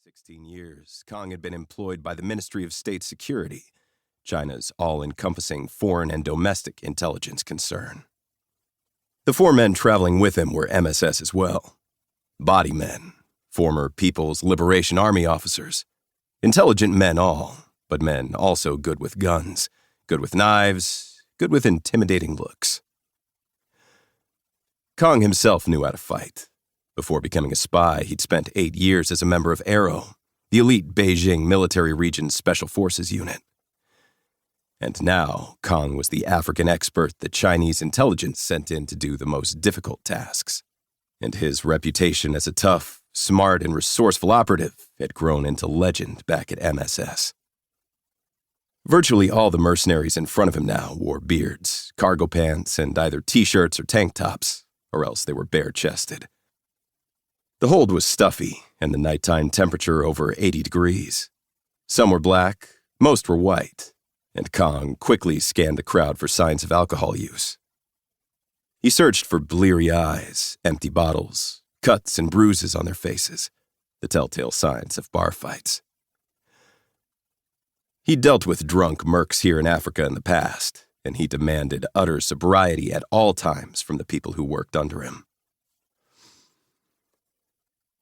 16 years, Kong had been employed by the Ministry of State Security, China's all-encompassing foreign and domestic intelligence concern. The 4 men traveling with him were MSS as well. Body men, former People's Liberation Army officers. Intelligent men all, but men also good with guns, good with knives, good with intimidating looks. Kong himself knew how to fight. Before becoming a spy, he'd spent 8 years as a member of Aero, the elite Beijing Military Region Special Forces unit. And now, Kong was the African expert the Chinese intelligence sent in to do the most difficult tasks. And his reputation as a tough, smart, and resourceful operative had grown into legend back at MSS. Virtually all the mercenaries in front of him now wore beards, cargo pants, and either t-shirts or tank tops, or else they were bare-chested. The hold was stuffy, and the nighttime temperature over 80 degrees. Some were black, most were white, and Kong quickly scanned the crowd for signs of alcohol use. He searched for bleary eyes, empty bottles, cuts and bruises on their faces, the telltale signs of bar fights. He'd dealt with drunk mercs here in Africa in the past, and he demanded utter sobriety at all times from the people who worked under him.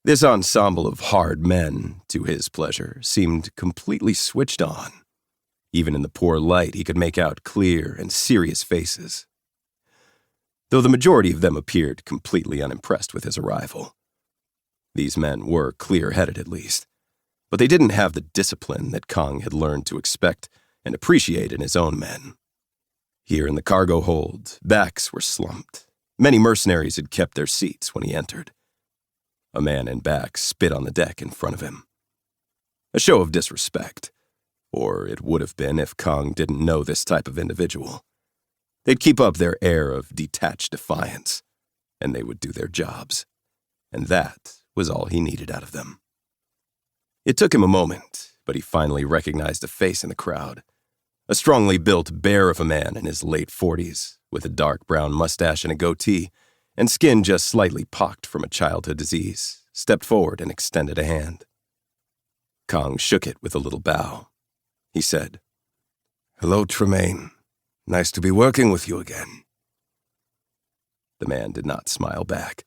This ensemble of hard men, to his pleasure, seemed completely switched on. Even in the poor light, he could make out clear and serious faces, though the majority of them appeared completely unimpressed with his arrival. These men were clear-headed at least, but they didn't have the discipline that Kong had learned to expect and appreciate in his own men. Here in the cargo hold, backs were slumped. Many mercenaries had kept their seats when he entered. A man in back spit on the deck in front of him. A show of disrespect, or it would have been if Kong didn't know this type of individual. They'd keep up their air of detached defiance, and they would do their jobs. And that was all he needed out of them. It took him a moment, but he finally recognized a face in the crowd. A strongly built bear of a man in his late 40s, with a dark brown mustache and a goatee, and skin just slightly pocked from a childhood disease, stepped forward and extended a hand. Kong shook it with a little bow. He said, "Hello, Tremaine. Nice to be working with you again." The man did not smile back.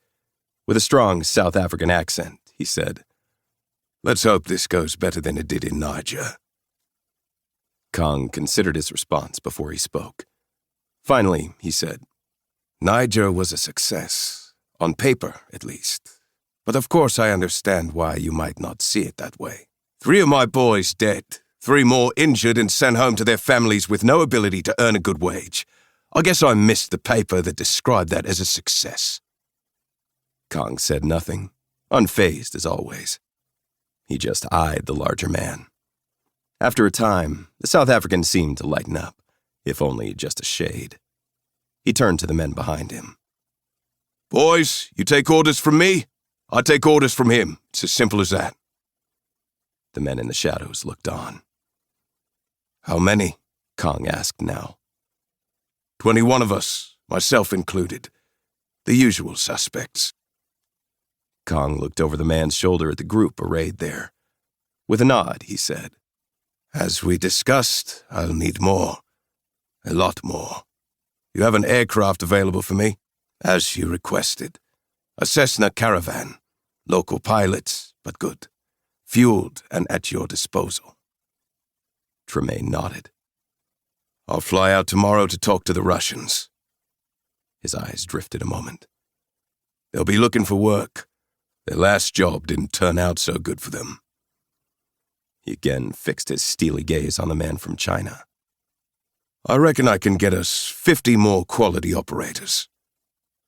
With a strong South African accent, he said, "Let's hope this goes better than it did in Niger." Kong considered his response before he spoke. Finally, he said, "Niger was a success, on paper at least. But of course I understand why you might not see it that way. 3 of my boys dead, 3 more injured and sent home to their families with no ability to earn a good wage. I guess I missed the paper that described that as a success." Kong said nothing, unfazed as always. He just eyed the larger man. After a time, the South African seemed to lighten up, if only just a shade. He turned to the men behind him. "Boys, you take orders from me, I take orders from him. It's as simple as that." The men in the shadows looked on. "How many?" Kong asked now. 21 of us, myself included. The usual suspects." Kong looked over the man's shoulder at the group arrayed there. With a nod, he said, "As we discussed, I'll need more. A lot more. You have an aircraft available for me? As you requested. A Cessna Caravan. Local pilots, but good. Fueled and at your disposal." Tremaine nodded. "I'll fly out tomorrow to talk to the Russians." His eyes drifted a moment. "They'll be looking for work. Their last job didn't turn out so good for them." He again fixed his steely gaze on the man from China. "I reckon I can get us 50 more quality operators."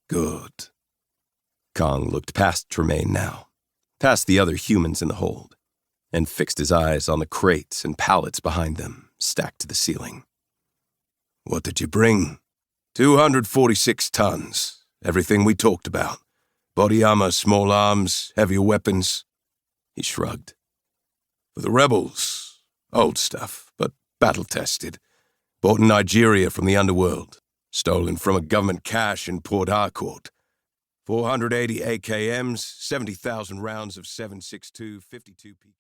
"Good." Kong looked past Tremaine now, past the other humans in the hold, and fixed his eyes on the crates and pallets behind them, stacked to the ceiling. "What did you bring?" 246 tons. Everything we talked about. Body armor, small arms, heavier weapons." He shrugged. "For the rebels, old stuff, but battle-tested. Bought in Nigeria from the underworld. Stolen from a government cache in Port Harcourt. 480 AKMs, 70,000 rounds of 7.62, 52 PK.